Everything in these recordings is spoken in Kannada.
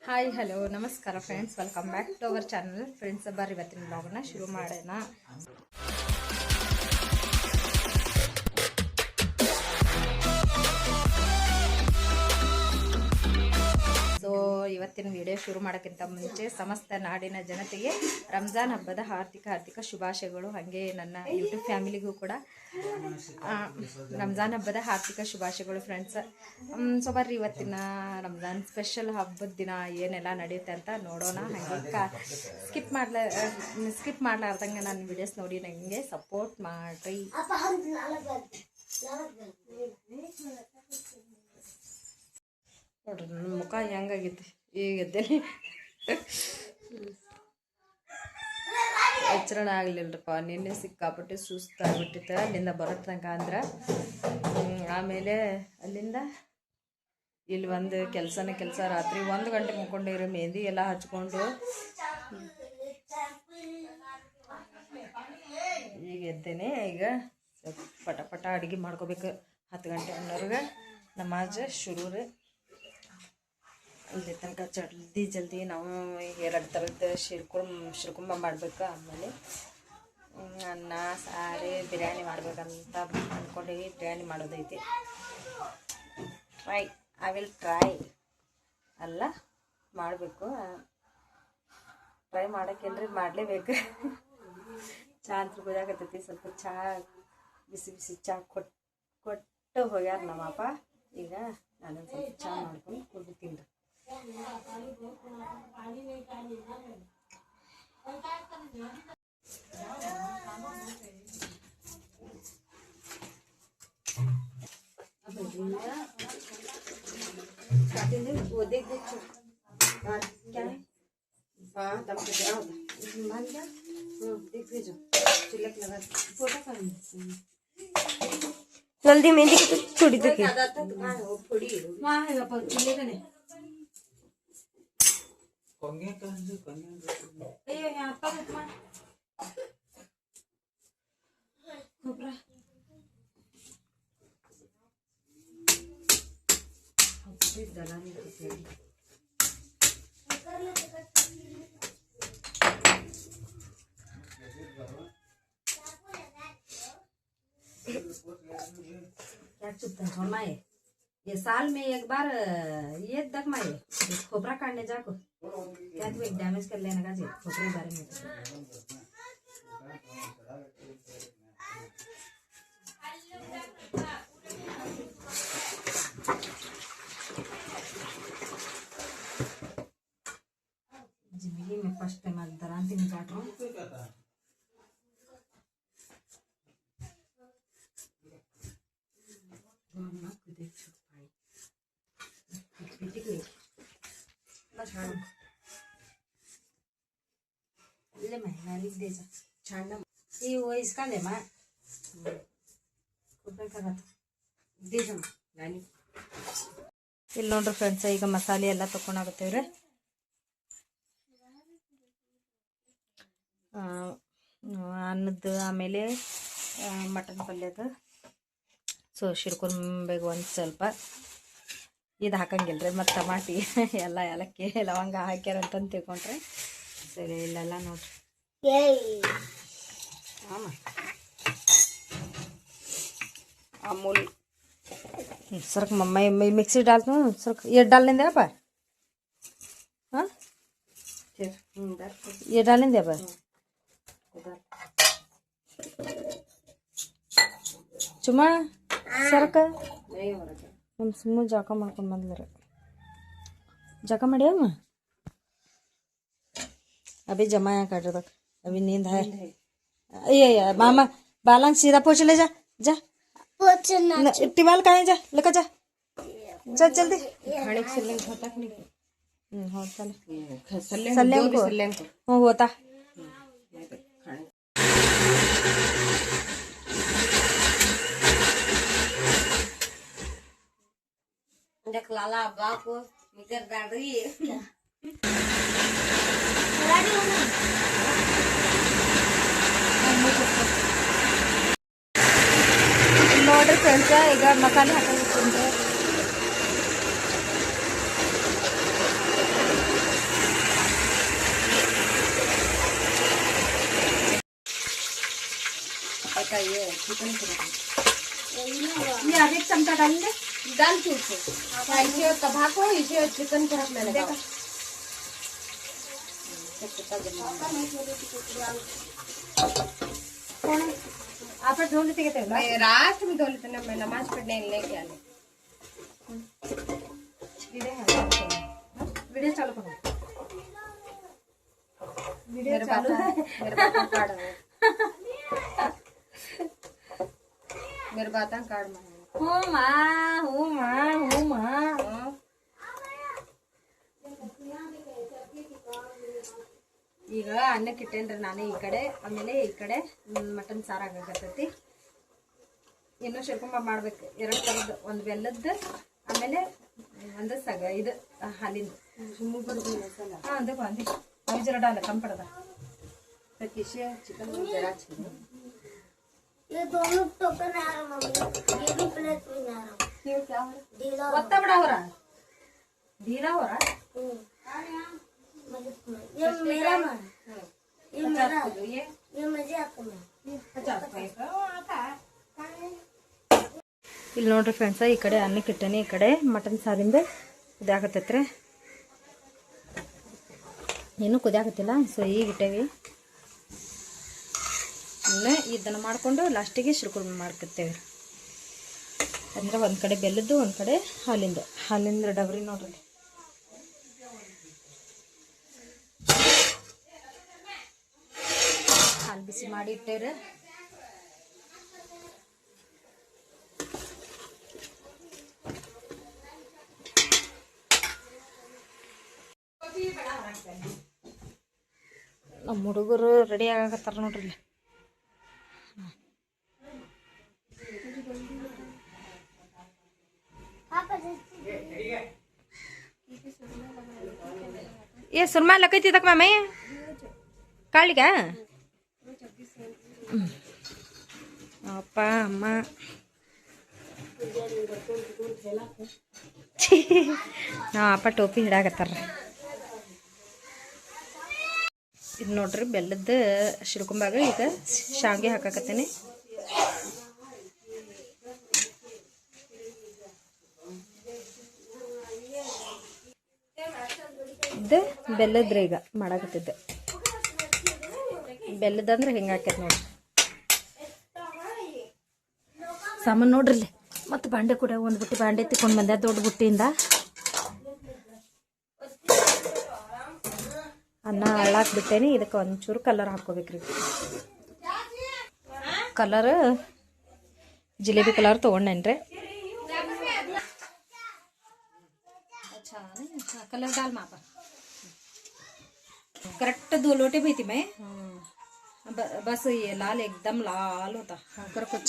ಹಾಯ್ ಹಲೋ ನಮಸ್ಕಾರ friends, welcome back to our channel. Friends, ಬರ್ರಿ ಇವತ್ತಿನ ಬ್ಲಾಗ್ನ ಶುರು ಮಾಡೋಣ. ಸೊ ಇವತ್ತಿನ ವಿಡಿಯೋ ಶುರು ಮಾಡೋಕ್ಕಿಂತ ಮುಂಚೆ ಸಮಸ್ತ ನಾಡಿನ ಜನತೆಗೆ ರಂಜಾನ್ ಹಬ್ಬದ ಹಾರ್ದಿಕ ಶುಭಾಶಯಗಳು. ಹಾಗೆ ನನ್ನ ಯೂಟ್ಯೂಬ್ ಫ್ಯಾಮಿಲಿಗೂ ಕೂಡ ರಂಜಾನ್ ಹಬ್ಬದ ಹಾರ್ದಿಕ ಶುಭಾಶಯಗಳು ಫ್ರೆಂಡ್ಸ್. ಸೊ ಬರ್ರಿ ಇವತ್ತಿನ ರಂಜಾನ್ ಸ್ಪೆಷಲ್ ಹಬ್ಬದ ದಿನ ಏನೆಲ್ಲ ನಡೆಯುತ್ತೆ ಅಂತ ನೋಡೋಣ. ಹಾಗೆ ಸ್ಕಿಪ್ ಮಾಡಲಾರ್ದಂಗೆ ನನ್ನ ವಿಡಿಯೋಸ್ ನೋಡಿ ನನಗೆ ಸಪೋರ್ಟ್ ಮಾಡಿರಿ. ನೋಡ್ರಿ ನನ್ನ ಮುಖ ಹೆಂಗಾಗೈತಿ ಈಗ ಎದ್ದೇನೆ ಎಚ್ಚರಣ ಆಗಲಿಲ್ಲರಪ್ಪ. ನಿನ್ನೆ ಸಿಕ್ಕಾಪಟ್ಟೆ ಸುಸ್ತಾಗ್ಬಿಟ್ಟಿತ್ತು ಅಲ್ಲಿಂದ ಬರೋ ತನಕ. ಅಂದ್ರೆ ಆಮೇಲೆ ಅಲ್ಲಿಂದ ಇಲ್ಲಿ ಒಂದು ಕೆಲಸ ರಾತ್ರಿ 1 ಗಂಟೆ ಮುಕ್ಕೊಂಡಿರೋ ಮೆಹಂದಿ ಎಲ್ಲ ಹಚ್ಕೊಂಡು ಈಗ ಎದ್ದೇನೆ. ಈಗ ಪಟ ಅಡುಗೆ ಮಾಡ್ಕೋಬೇಕು. 10 ಗಂಟೆ ಅನ್ನೋರ್ಗೆ ನಮಾಜ್ ಶುರು ರೀ. ಇಲ್ಲಿ ತನಕ ಜಲ್ದಿ ನಾವು 2 ಥರದ್ದು ಶಿರ್ಕುಂಬ ಮಾಡ್ಬೇಕು. ಆಮೇಲೆ ಅನ್ನ ಸಾರಿ ಬಿರಿಯಾನಿ ಮಾಡ್ಬೇಕಂತ ಅಂದ್ಕೊಂಡೀವಿ. ಬಿರಿಯಾನಿ ಮಾಡೋದೈತಿ. ಐ ವಿಲ್ ಟ್ರೈ ಅಲ್ಲ ಮಾಡಬೇಕು. ಟ್ರೈ ಮಾಡೋಕ್ಕೇನ್ರಿ ಮಾಡಲೇಬೇಕು. ಚಹಾ ಅಂತ ಕುದಿಯಾಕತ್ತೈತಿ. ಸ್ವಲ್ಪ ಚಹಾ ಬಿಸಿ ಚಹಾ ಕೊಟ್ಟು ಹೋಗ್ಯಾರ ನಮ್ಮಪ್ಪ. ಈಗ ನಾನು ಸ್ವಲ್ಪ ಚಹಾ ಮಾಡ್ಕೊಂಡು ಕುಡಿತೀನಿ ರೀ. जल्दी मेहंदी छोड़ी दे क्या चुपता है माए? ये साल में एक बार ये तक माए खोपरा काटने जाको क्या तू एक डैमेज कर लेने का जी खोपरे बारे में. जिंदगी में फर्स्ट टाइम आज दरांती में काट रहा हूँ. इसका ले माँ ಇಲ್ಲಿ ನೋಡ್ರಿ ಫ್ರೆಂಡ್ಸ್, ಈಗ ಮಸಾಲೆ ಎಲ್ಲ ತಕೊಂಡಾಗತ್ತೇವ್ರಿ. ಅನ್ನದ್ದು ಆಮೇಲೆ ಮಟನ್ ಪಲ್ಯದ. ಸೊ ಶಿರ್ಕುಂಬೆಗೆ ಒಂದು ಸ್ವಲ್ಪ ಇದು ಹಾಕಂಗಿಲ್ರಿ. ಮತ್ತು ಟಮಾಟಿ ಎಲ್ಲ ಏಲಕ್ಕಿ ಲವಂಗ ಹಾಕ್ಯಾರ ಅಂತಂದು ತಿಳ್ಕೊಂಡ್ರೆ ಸರಿ. ಇಲ್ಲೆಲ್ಲ ನೋಡ್ರಿ अमूल सरक मम्मा मिक्सी डालती हूँ. सरक ये डाल लेंगे आप? हाँ ये डाल लेंगे आप? चुम्मा सरक ನಮ್ಮ ಸುಮ್ಮನೆ ಜಾಕ ಮಾಡ್ಕೊಂಡು ಬಂದ್ರೆ ಜಾಕ ಮಾಡ್ಯಾವ. अभी जमा है काट तक अभी नींद है. ये मामा बालन सीधा पोछ ले जा टिवाल कहाँ जा लेकर जा जल्दी. खाने के सल्ले होता कि नहीं? हाँ चल सल्ले को होता. देख लाला अब्बा को मिकर डाल रही है. ನೋಡ್ರಿ ಫ್ರೆಂಡ್ಸ್, ಈಗ ಮಸಾಲೆ ಹಾಕಿ का ये चिकन ये आधे एक चमचा डालेंगे डाल के इसे कबाब को इसे चिकन करक ले लेगा आपण धुवून देते का त्याला मैं रात में धो लेते ना मैं नमाज पढ़ने लेके आने व्हिडिओ चालू करू मेरे चालू है मेरे बात कार्ड है मेरे बात कार्ड में हो मा ಈಗ ಅನ್ನಕ್ಕೆ ಇಟ್ಟೇನ್ರಿ ನಾನು ಈ ಕಡೆ ಆಮೇಲೆ ಈ ಕಡೆ ಮಟನ್ ಸಾರು ಆಗಾಕತ್ತೈತಿ ಇನ್ನೂ ಶಿರ್ಕೊಂಬ ಮಾಡ್ಬೇಕು 2 ಥರದ್ದು ಒಂದು ಬೆಲ್ಲದ್ದು ಆಮೇಲೆ ಒಂದು ಸಗ ಇದು ಹಾಲಿಂದು ಹಾಂ ಅದು ಬಂದು ಅವು ಜರ ಡಾಲ ಕಮ್ ಪಡದ किसे चिकन जरा चाहिए ये दोनों टोकन आ रहा मम्मी ये भी प्लेट में आ रहा क्यों क्या हो ढीला ಒತ್ತ ಬಿಡ ಅವರ ಧೀರಾ ಅವರ ये मेरा मन ये मेरा ये ये मुझे आपको मन 50 ರೂಪಾಯಿ ಇಲ್ಲಿ ನೋಡ್ರಿ ಫ್ರೆಂಡ್ಸ ಈ ಕಡೆ ಅನ್ನಕ್ಕೆ ಇಟ್ಟೇನೆ ಈ ಕಡೆ ಮಟನ್ ಸಾರಿಂದ ಕುದಿಯಾಕತ್ತೈತ್ರಿ ಏನೂ ಕುದಿಯಾಕತ್ತಿಲ್ಲ ಸೊ ಈಗ ಇಟ್ಟೇವಿ ಇನ್ನು ಇದನ್ನು ಮಾಡಿಕೊಂಡು ಲಾಸ್ಟಿಗೆ ಶಿರ್ಕುರ್ಮೆ ಮಾಡ್ಕೊತೇವೆ ಅಂದ್ರೆ ಒಂದು ಕಡೆ ಬೆಲ್ಲದ್ದು ಒಂದು ಕಡೆ ಹಾಲಿಂದ ಡಬ್ರಿ ನೋಡ್ರಿ ಹಾಲು ಬಿಸಿ ಮಾಡಿ ಇಟ್ಟೇವ್ರಿ ನಮ್ಮ ಹುಡುಗರು ರೆಡಿ ಆಗಕತ್ತಾರ ನೋಡ್ರಿ ಇಲ್ಲಿ ये सुरमा लगती तक मैं काली क्या ಅಪ್ಪ ಅಮ್ಮ ನಾ ಅಪ್ಪ ಟೋಪಿ ಹಿಡಾಕತ್ತಾರ ಇದು ನೋಡ್ರಿ ಬೆಲ್ಲದ ಶಿರ್ಕೊಂಬಾಗ ಈಗ ಶಾವಿಗೆ ಹಾಕಾಕತ್ತೇನೆ ಇದು ಬೆಲ್ಲದ್ರಿ ಈಗ ಮಾಡಾಕತ್ತಿದ್ದೆ ಬೆಲ್ಲದಂದ್ರೆ ಹಿಂಗೆ ಹಾಕೈತೆ ನೋಡ್ರಿ ಸಾಮಾನು ನೋಡ್ರಿ ಮತ್ತು ಬಾಂಡೆ ಕೂಡ ಒಂದು ಬುಟ್ಟಿ ಬಾಂಡೆ ತಿಕ್ಕೊಂಡು ಬಂದೆ ದೊಡ್ಡ ಬುಟ್ಟಿಯಿಂದ ಅನ್ನ ಹಳ್ಳಾಕ್ ಬಿಟ್ಟೇನಿ ಇದಕ್ಕೆ ಒಂಚೂರು ಕಲರ್ ಹಾಕ್ಕೋಬೇಕ್ರಿ ಕಲರ್ ಜಿಲೇಬಿ ಕಲರ್ ತೊಗೊಂಡೇನ್ರಿ कलर डाल मापा करेक्ट 2 लोटे भी थी मैं बस ये लाल एकदम लाल होता कर कुछ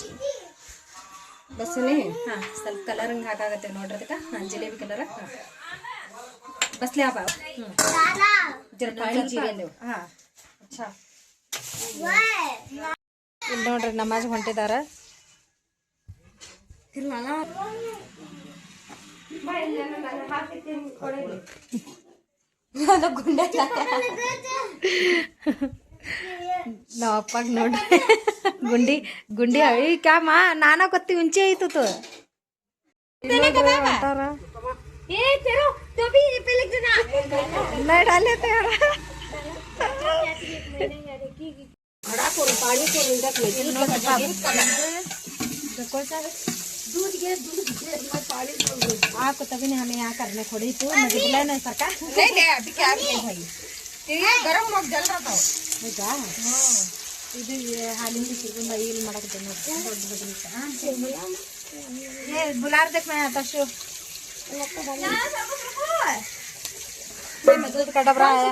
बस नहीं हाँ ಸ್ವಲ್ಪ ಕಲರ್ ಹಂಗೆ ಹಾಕಾಗತ್ತೆ ನೋಡ್ರಿ ಅದಕ್ಕೆ ಹಾಂ ಜಿಲೇಬಿ ಕಲರ್ बस ले आप जरा पानी जीरे लो हाँ अच्छा ಇಲ್ಲಿ ನೋಡ್ರಿ ನಮಾಜ್ ಹೊಂಟಿದಾರ ನಾವ್ ಅಪ್ಪಾಗ ನೋಡ್ರಿ ಗುಂಡಿ ಗುಂಡಿ ಅವಿ ಕ್ಯಾ ಮಾ ನಾನಾ ಕೊತ್ತಿ ಉಂಚೆ ಐತು ಅಂತಾರ नहीं डाले तो यार आपको तभी ने हमें यहाँ करने खोड़ी तू मुझे बुलाया नहीं सरकार नहीं अभी क्या नहीं भाई ये गरम मग जल रहा था ಹೌದಾ ಇದು ಹಾಲಿಂದ ಸಿರ್ಗುಂಬ ಇಲ್ಲಿ ಮಾಡಕತ್ತೆ ನೋಡಿ ದೊಡ್ಡ ಬದಲಿಕ ಏ ಬುಲಾರ್ದಕ್ಕೆ ಮೇ ಆತಶು दूध का डबरा आया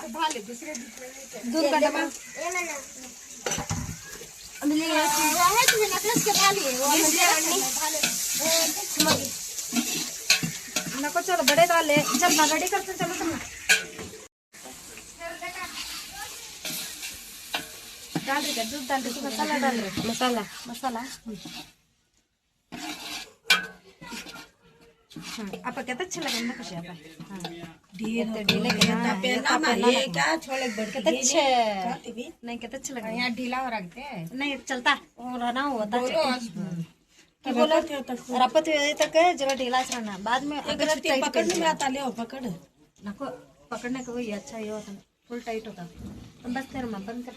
दूध का डबरा नको चलो बड़े डाले चल मैं रेडी करते चलो तुम डाल रही दूध डाल रही मसाला डाल रही masala masala apa kita cila kan nak siapa ढीले क्या छोले kita cila नहीं kita cila kan यहाँ ढीला हो रखते हैं नहीं चलता और ना होता बोलो क्या बोला रपत तक जरा ढीला रहना बाद में अगर टाइट पकड़ने में आता ले पकड़ नको पकड़ने का वही अच्छा ये होता फुल टाइट होता तो बस तेरे में बंद कर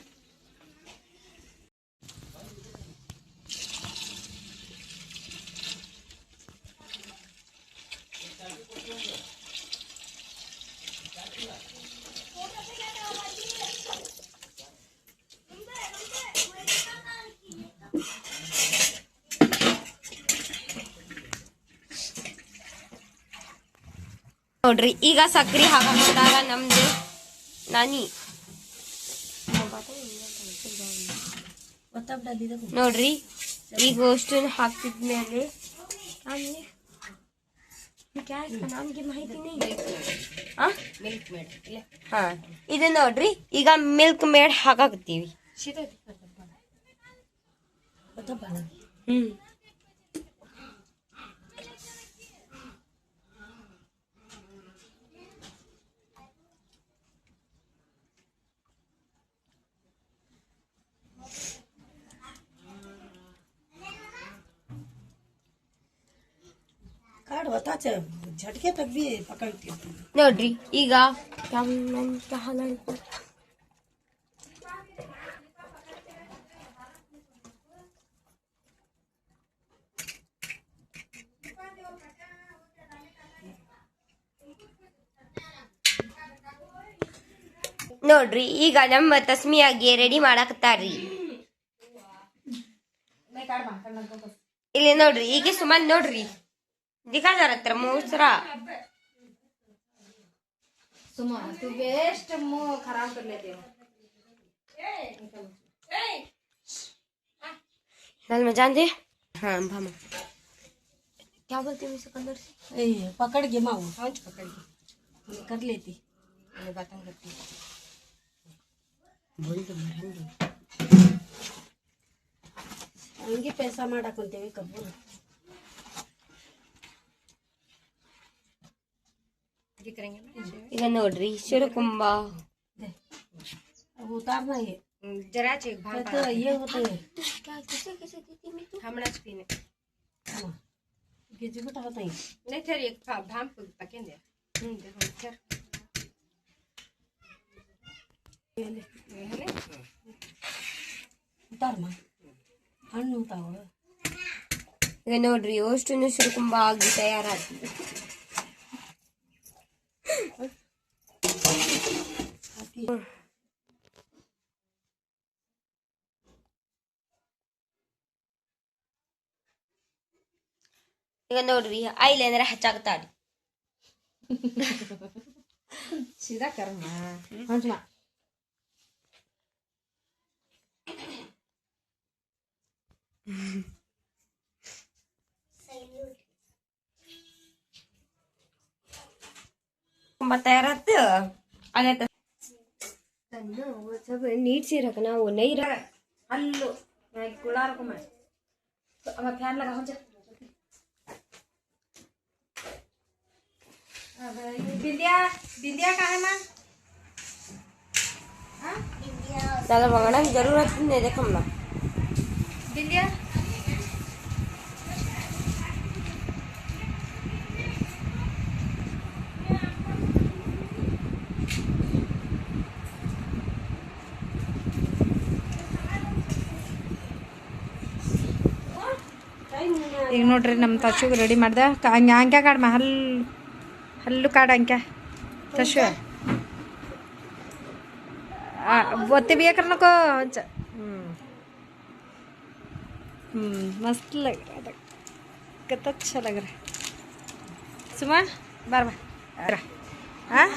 ನೋಡ್ರಿ ಈಗ ಸಕ್ರಿ ಹಾಕಂತಾರ ನಮ್ದು ನಾನಿ ನೋಡ್ರಿ ಈಗ ಅಷ್ಟನ್ನು ಹಾಕ್ತಿದ್ಮೇಲೆ ನಮ್ಗೆ ಮಾಹಿತಿ मिल्क मेड ಹಾ ಇದು ನೋಡ್ರಿ ಈಗ ಮಿಲ್ಕ್ ಮೇಡ್ ಹಾಕಾಕತ್ತೀವಿ ಹ್ಮ್ कार्ड होता है झटके तक भी पकड़ती है ನೋಡ್ರಿ ಈಗ ನೋಡ್ರಿ ಈಗ ನಮ್ಮ ತಸ್ಮಿಯಾಗಿ ರೆಡಿ ಮಾಡಾಕತ್ತಾರ್ರಿ ಇಲ್ಲಿ ನೋಡ್ರಿ ಈಗ ಸುಮಾರು ನೋಡ್ರಿ दिखा जा रहा मोसरा सुमा तू बेस्ट मुंह खराब कर लेते हो लाल में जान दे हाँ भामा क्या बोलते हैं सिकंदर से पकड़ के माँ हाथ पकड़ के कर लेती मैं बात करती बोल तो मरंगे हंगे पैसा ಮಾಡಾಕೊಂತೇವೆ ಕಬ್ಬು ಈಗ ನೋಡ್ರಿ ಶಿರಕುಂಬ उतारना है जरा चेक तो ये होता है क्या कैसे कैसे देती मैं तू हमला पीने गिज बेटा होता है नहीं फिर एक भाम पकेंगे देखो फिर ये उतार मां हಣ್ಣು ಉತಾವ ಈಗ ನೋಡ್ರಿ ಅಷ್ಟನ್ನು ಶಿರಕುಂಬ ಆಗಿ ತಯಾರಾಗಿ ಈಗ ನೋಡ್ರಿ ಐಲೈನರ್ ಹಚ್ಚಾಕತ್ತಾಡಿ सीधा करना हाँ कुंभा तयारात आल्या तर वो सब नीट से रखना वो नहीं रख हल्लो मैं गुड़ा रखो मैं तो अब फैन लगा हो जा अब बिंदिया बिंदिया कहाँ है माँ त्याला बघण्याची जरूरत नाही देखम ना बिंदिया ಈಗ ನೋಡ್ರಿ ನಮ್ಮ ತಶುಗೆ ರೆಡಿ ಮಾಡ್ದೆ ಹಂಗೆ ಹಂಗೆ ಕಾಡ್ಮ ಹಲ್ಲು ಕಾಡು ಹಂಗೆ ತಶು ಒತ್ತಿ ಬೇಕ್ರ ನಕೋ ಹಂಚ मस्त लग रहा था कितना अच्छा लग रहा है सुमा बार बार हाँ